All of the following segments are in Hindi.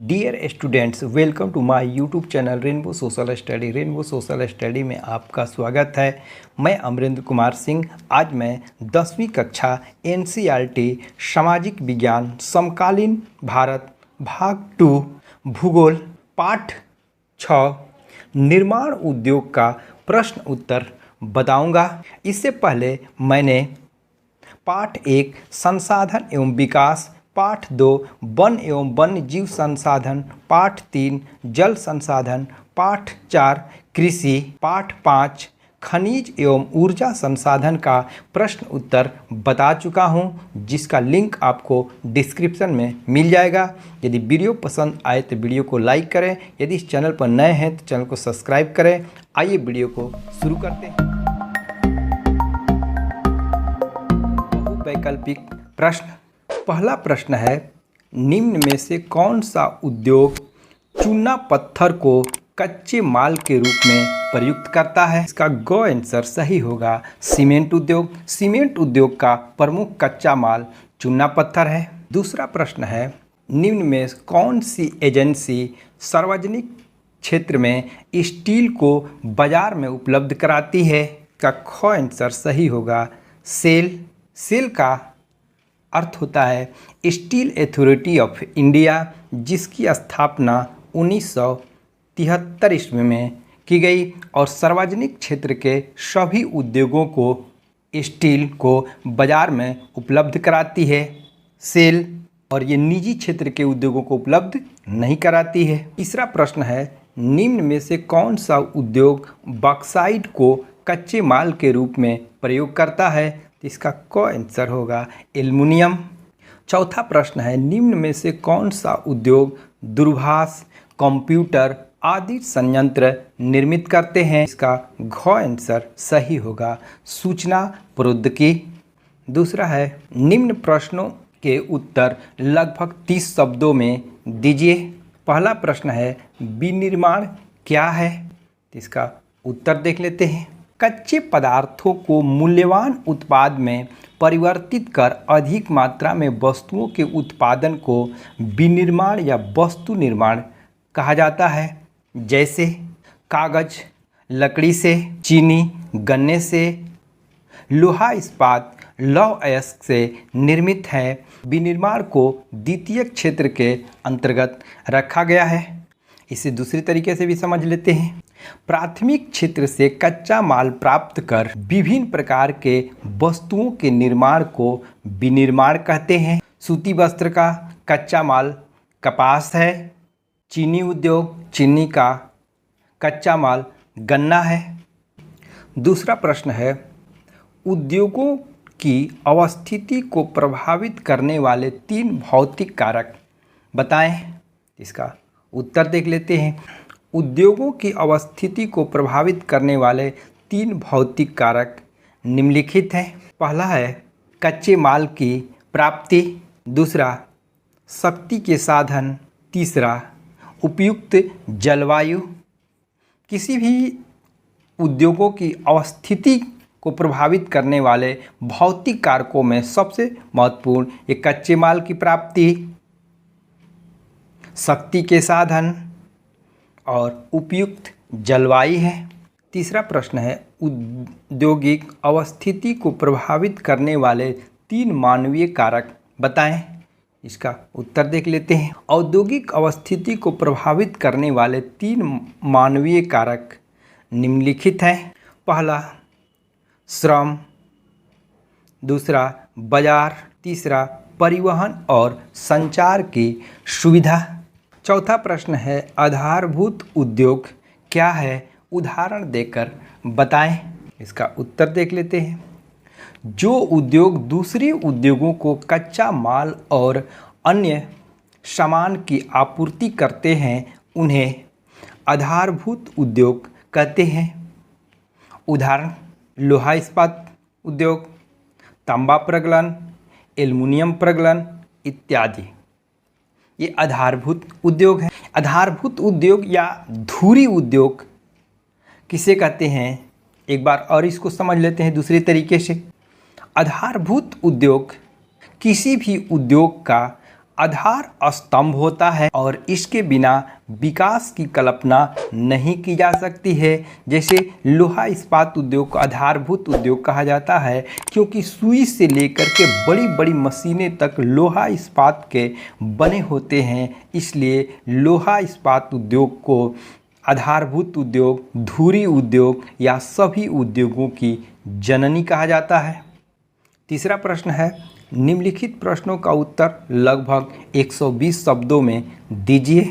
Dear students, welcome to my YouTube channel Rainbow Social Study. Rainbow Social Study में आपका स्वागत है। मैं अमरेंद्र कुमार सिंह। आज मैं 10वीं कक्षा एनसीईआरटी सामाजिक विज्ञान समकालीन भारत भाग 2 भूगोल पाठ 6 निर्माण उद्योग का प्रश्न उत्तर बताऊंगा। इससे पहले मैंने पाठ 1 संसाधन एवं विकास, पाठ 2 वन एवं वन्य जीव संसाधन, पाठ 3 जल संसाधन, पाठ 4 कृषि, पाठ 5 खनिज एवं ऊर्जा संसाधन का प्रश्न उत्तर बता चुका हूं, जिसका लिंक आपको डिस्क्रिप्शन में मिल जाएगा। यदि वीडियो पसंद आए तो वीडियो को लाइक करें। यदि इस चैनल पर नए हैं तो चैनल को सब्सक्राइब करें। आइए वीडियो को शुरू करते हैं। बहुवैकल्पिक प्रश्न। पहला प्रश्न है, निम्न में से कौन सा उद्योग चूना पत्थर को कच्चे माल के रूप में प्रयुक्त करता है? इसका गो आंसर सही होगा सीमेंट उद्योग। सीमेंट उद्योग का प्रमुख कच्चा माल चूना पत्थर है। दूसरा प्रश्न है, निम्न में कौन सी एजेंसी सार्वजनिक क्षेत्र में स्टील को बाजार में उपलब्ध कराती है? इसका ख आंसर सही होगा सेल। सेल का अर्थ होता है स्टील अथॉरिटी ऑफ इंडिया, जिसकी स्थापना 1973 ईस्वी में की गई और सार्वजनिक क्षेत्र के सभी उद्योगों को स्टील को बाजार में उपलब्ध कराती है सेल, और ये निजी क्षेत्र के उद्योगों को उपलब्ध नहीं कराती है। तीसरा प्रश्न है, निम्न में से कौन सा उद्योग बॉक्साइट को कच्चे माल के रूप में प्रयोग करता है? तो इसका क आंसर होगा एल्युमिनियम। चौथा प्रश्न है, निम्न में से कौन सा उद्योग दूरभाष, कंप्यूटर आदि संयंत्र निर्मित करते हैं? इसका घ आंसर सही होगा सूचना प्रौद्योगिकी। दूसरा है, निम्न प्रश्नों के उत्तर लगभग 30 शब्दों में दीजिए। पहला प्रश्न है, विनिर्माण क्या है? तो इसका उत्तर देख लेते हैं। कच्चे पदार्थों को मूल्यवान उत्पाद में परिवर्तित कर अधिक मात्रा में वस्तुओं के उत्पादन को विनिर्माण या वस्तु निर्माण कहा जाता है। जैसे कागज लकड़ी से, चीनी गन्ने से, लोहा इस्पात लौह अयस्क से निर्मित है। विनिर्माण को द्वितीय क्षेत्र के अंतर्गत रखा गया है। इसे दूसरे तरीके से भी समझ लेते हैं। प्राथमिक क्षेत्र से कच्चा माल प्राप्त कर विभिन्न प्रकार के वस्तुओं के निर्माण को विनिर्माण कहते हैं। सूती वस्त्र का कच्चा माल कपास है। चीनी उद्योग, चीनी का कच्चा माल गन्ना है। दूसरा प्रश्न है, उद्योगों की अवस्थिति को प्रभावित करने वाले 3 भौतिक कारक बताएं। इसका उत्तर देख लेते हैं। उद्योगों की अवस्थिति को प्रभावित करने वाले 3 भौतिक कारक निम्नलिखित हैं। पहला है कच्चे माल की प्राप्ति, दूसरा शक्ति के साधन, तीसरा उपयुक्त जलवायु। किसी भी उद्योगों की अवस्थिति को प्रभावित करने वाले भौतिक कारकों में सबसे महत्वपूर्ण ये कच्चे माल की प्राप्ति, शक्ति के साधन और उपयुक्त जलवायु है। तीसरा प्रश्न है, औद्योगिक अवस्थिति को प्रभावित करने वाले 3 मानवीय कारक बताएं। इसका उत्तर देख लेते हैं। औद्योगिक अवस्थिति को प्रभावित करने वाले 3 मानवीय कारक निम्नलिखित हैं। पहला श्रम, दूसरा बाजार, तीसरा परिवहन और संचार की सुविधा। चौथा प्रश्न है, आधारभूत उद्योग क्या है? उदाहरण देकर बताएं। इसका उत्तर देख लेते हैं। जो उद्योग दूसरे उद्योगों को कच्चा माल और अन्य सामान की आपूर्ति करते हैं उन्हें आधारभूत उद्योग कहते हैं। उदाहरण लोहा इस्पात उद्योग, तांबा प्रगलन, एल्युमिनियम प्रगलन इत्यादि, ये आधारभूत उद्योग हैं। आधारभूत उद्योग या धुरी उद्योग किसे कहते हैं? एक बार और इसको समझ लेते हैं दूसरे तरीके से। आधारभूत उद्योग किसी भी उद्योग का आधार स्तंभ होता है और इसके बिना विकास की कल्पना नहीं की जा सकती है। जैसे लोहा इस्पात उद्योग को आधारभूत उद्योग कहा जाता है, क्योंकि सुई से लेकर के बड़ी बड़ी मशीनें तक लोहा इस्पात के बने होते हैं। इसलिए लोहा इस्पात उद्योग को आधारभूत उद्योग, धुरी उद्योग या सभी उद्योगों की जननी कहा जाता है। तीसरा प्रश्न है, निम्नलिखित प्रश्नों का उत्तर लगभग 120 शब्दों में दीजिए।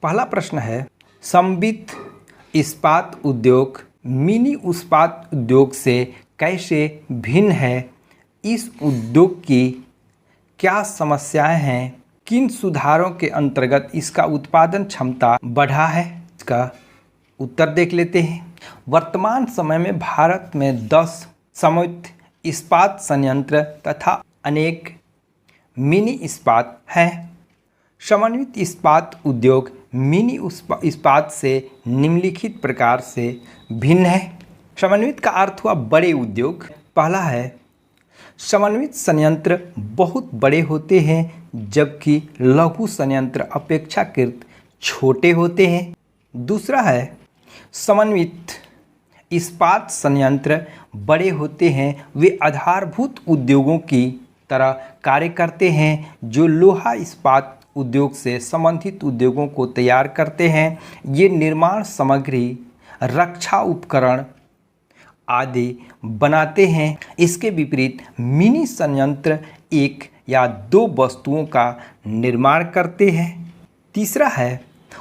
पहला प्रश्न है, समवित इस्पात उद्योग मिनी इस्पात उद्योग से कैसे भिन्न है? इस उद्योग की क्या समस्याएं हैं? किन सुधारों के अंतर्गत इसका उत्पादन क्षमता बढ़ा है? इसका उत्तर देख लेते हैं। वर्तमान समय में भारत में 10 समवित इस्पात संयंत्र तथा अनेक मिनी इस्पात हैं। समन्वित इस्पात उद्योग मिनी इस्पात से निम्नलिखित प्रकार से भिन्न है। समन्वित का अर्थ हुआ बड़े उद्योग। पहला है, समन्वित संयंत्र बहुत बड़े होते हैं जबकि लघु संयंत्र अपेक्षाकृत छोटे होते हैं। दूसरा है, समन्वित इस्पात संयंत्र बड़े होते हैं, वे आधारभूत उद्योगों की तरह कार्य करते हैं जो लोहा इस्पात उद्योग से संबंधित उद्योगों को तैयार करते हैं। ये निर्माण सामग्री, रक्षा उपकरण आदि बनाते हैं। इसके विपरीत मिनी संयंत्र एक या दो वस्तुओं का निर्माण करते हैं। तीसरा है,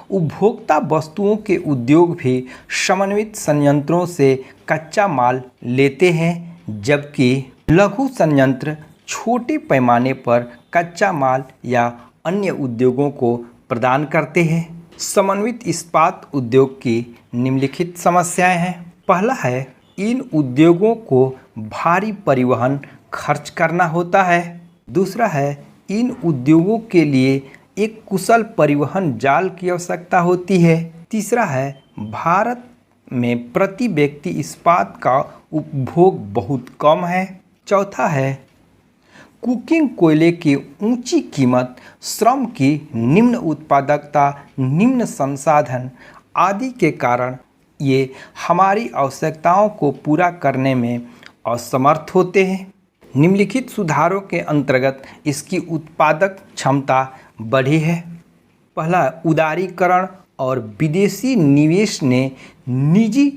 उपभोक्ता वस्तुओं के उद्योग भी समन्वित संयंत्रों से कच्चा माल लेते हैं, जबकि लघु संयंत्र छोटे पैमाने पर कच्चा माल या अन्य उद्योगों को प्रदान करते हैं। समन्वित इस्पात उद्योग की निम्नलिखित समस्याएं हैं। पहला है, इन उद्योगों को भारी परिवहन खर्च करना होता है। दूसरा है, इन उद्योगों के लिए एक कुशल परिवहन जाल की आवश्यकता होती है। तीसरा है, भारत में प्रति व्यक्ति इस्पात का उपभोग बहुत कम है। चौथा है, कुकिंग कोयले की ऊंची कीमत, श्रम की निम्न उत्पादकता, निम्न संसाधन आदि के कारण ये हमारी आवश्यकताओं को पूरा करने में असमर्थ होते हैं। निम्नलिखित सुधारों के अंतर्गत इसकी उत्पादक क्षमता बढ़ी है। पहला, उदारीकरण और विदेशी निवेश ने निजी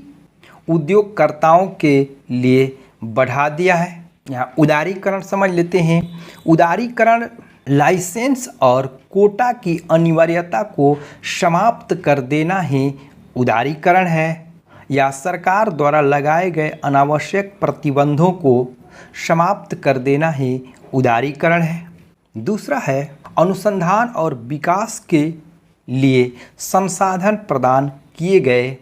उद्योगकर्ताओं के लिए बढ़ा दिया है। यहाँ उदारीकरण समझ लेते हैं। उदारीकरण लाइसेंस और कोटा की अनिवार्यता को समाप्त कर देना ही उदारीकरण है, या सरकार द्वारा लगाए गए अनावश्यक प्रतिबंधों को समाप्त कर देना ही उदारीकरण है। दूसरा है, अनुसंधान और विकास के लिए संसाधन प्रदान किए गए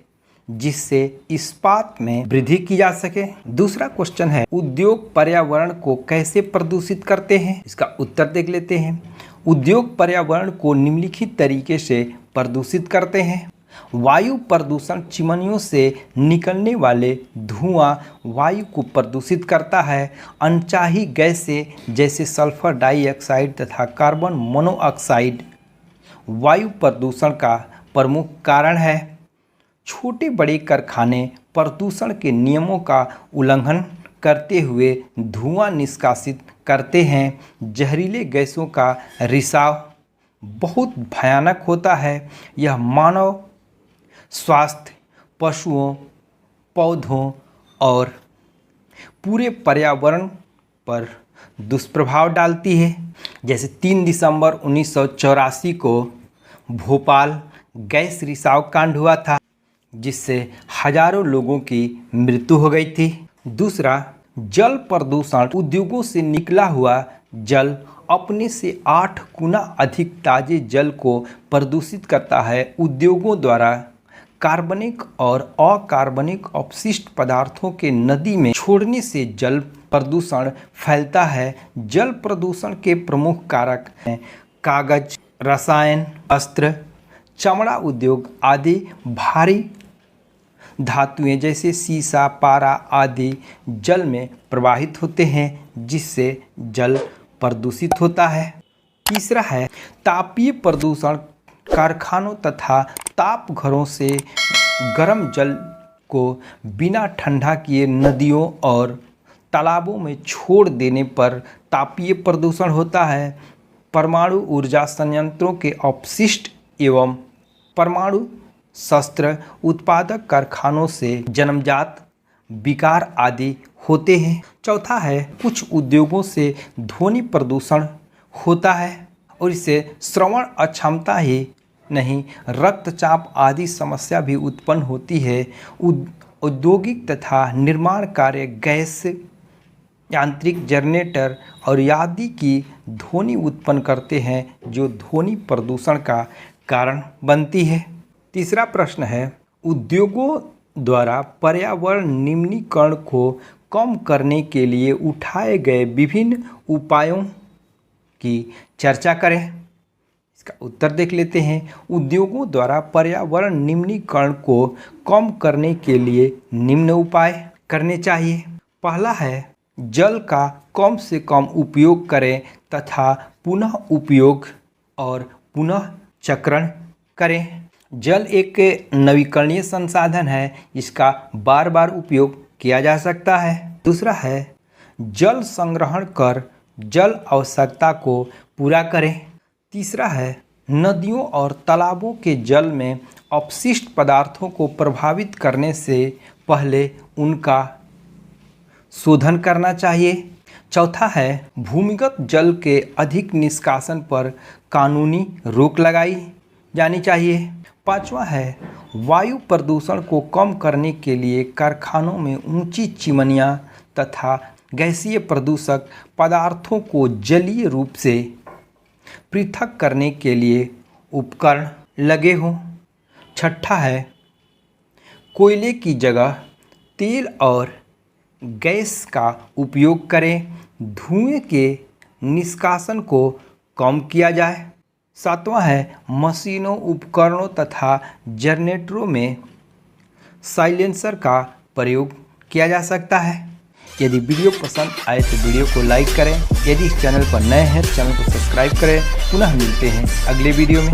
जिससे इस्पात में वृद्धि की जा सके। दूसरा क्वेश्चन है, उद्योग पर्यावरण को कैसे प्रदूषित करते हैं? इसका उत्तर देख लेते हैं। उद्योग पर्यावरण को निम्नलिखित तरीके से प्रदूषित करते हैं। वायु प्रदूषण, चिमनियों से निकलने वाले धुआं वायु को प्रदूषित करता है। अनचाही गैसें जैसे सल्फर डाइऑक्साइड तथा कार्बन मोनोऑक्साइड वायु प्रदूषण का प्रमुख कारण है। छोटे बड़े कारखाने प्रदूषण के नियमों का उल्लंघन करते हुए धुआं निष्कासित करते हैं। जहरीले गैसों का रिसाव बहुत भयानक होता है। यह मानव स्वास्थ्य, पशुओं, पौधों और पूरे पर्यावरण पर दुष्प्रभाव डालती है। जैसे 3 दिसंबर 1984 को भोपाल गैस रिसाव कांड हुआ था, जिससे हजारों लोगों की मृत्यु हो गई थी। दूसरा, जल प्रदूषण। उद्योगों से निकला हुआ जल अपने से 8 गुना अधिक ताजे जल को प्रदूषित करता है। उद्योगों द्वारा कार्बनिक और अकार्बनिक अपशिष्ट पदार्थों के नदी में छोड़ने से जल प्रदूषण फैलता है। जल प्रदूषण के प्रमुख कारक हैं कागज, रसायन, वस्त्र, चमड़ा उद्योग आदि। भारी धातुएं जैसे सीसा, पारा आदि जल में प्रवाहित होते हैं, जिससे जल प्रदूषित होता है। तीसरा है तापीय प्रदूषण। कारखानों तथा ताप घरों से गर्म जल को बिना ठंडा किए नदियों और तालाबों में छोड़ देने पर तापीय प्रदूषण होता है। परमाणु ऊर्जा संयंत्रों के अपशिष्ट एवं परमाणु शस्त्र उत्पादक कारखानों से जन्मजात विकार आदि होते हैं। चौथा है कुछ उद्योगों से ध्वनि प्रदूषण होता है और इससे श्रवण अक्षमता ही नहीं रक्तचाप आदि समस्या भी उत्पन्न होती है। औद्योगिक तथा निर्माण कार्य गैस यांत्रिक जनरेटर और आदि की ध्वनि उत्पन्न करते हैं जो ध्वनि प्रदूषण का कारण बनती है। तीसरा प्रश्न है उद्योगों द्वारा पर्यावरण निम्नीकरण को कम करने के लिए उठाए गए विभिन्न उपायों की चर्चा करें। इसका उत्तर देख लेते हैं। उद्योगों द्वारा पर्यावरण निम्नीकरण को कम करने के लिए निम्न उपाय करने चाहिए। पहला है जल का कम से कम उपयोग करें तथा पुनः उपयोग और पुनः चक्रण करें। जल एक नवीकरणीय संसाधन है, इसका बार बार उपयोग किया जा सकता है। दूसरा है जल संग्रहण कर जल आवश्यकता को पूरा करें। तीसरा है नदियों और तालाबों के जल में अपशिष्ट पदार्थों को प्रभावित करने से पहले उनका शोधन करना चाहिए। चौथा है भूमिगत जल के अधिक निष्कासन पर कानूनी रोक लगाई जानी चाहिए। पांचवा है वायु प्रदूषण को कम करने के लिए कारखानों में ऊंची चिमनियां तथा गैसीय प्रदूषक पदार्थों को जलीय रूप से पृथक करने के लिए उपकरण लगे हों। छठा है कोयले की जगह तेल और गैस का उपयोग करें, धुएं के निष्कासन को कम किया जाए। सातवां है मशीनों उपकरणों तथा जनरेटरों में साइलेंसर का प्रयोग किया जा सकता है। यदि वीडियो पसंद आए तो वीडियो को लाइक करें। यदि इस चैनल पर नए हैं तो चैनल को सब्सक्राइब करें। पुनः मिलते हैं अगले वीडियो में।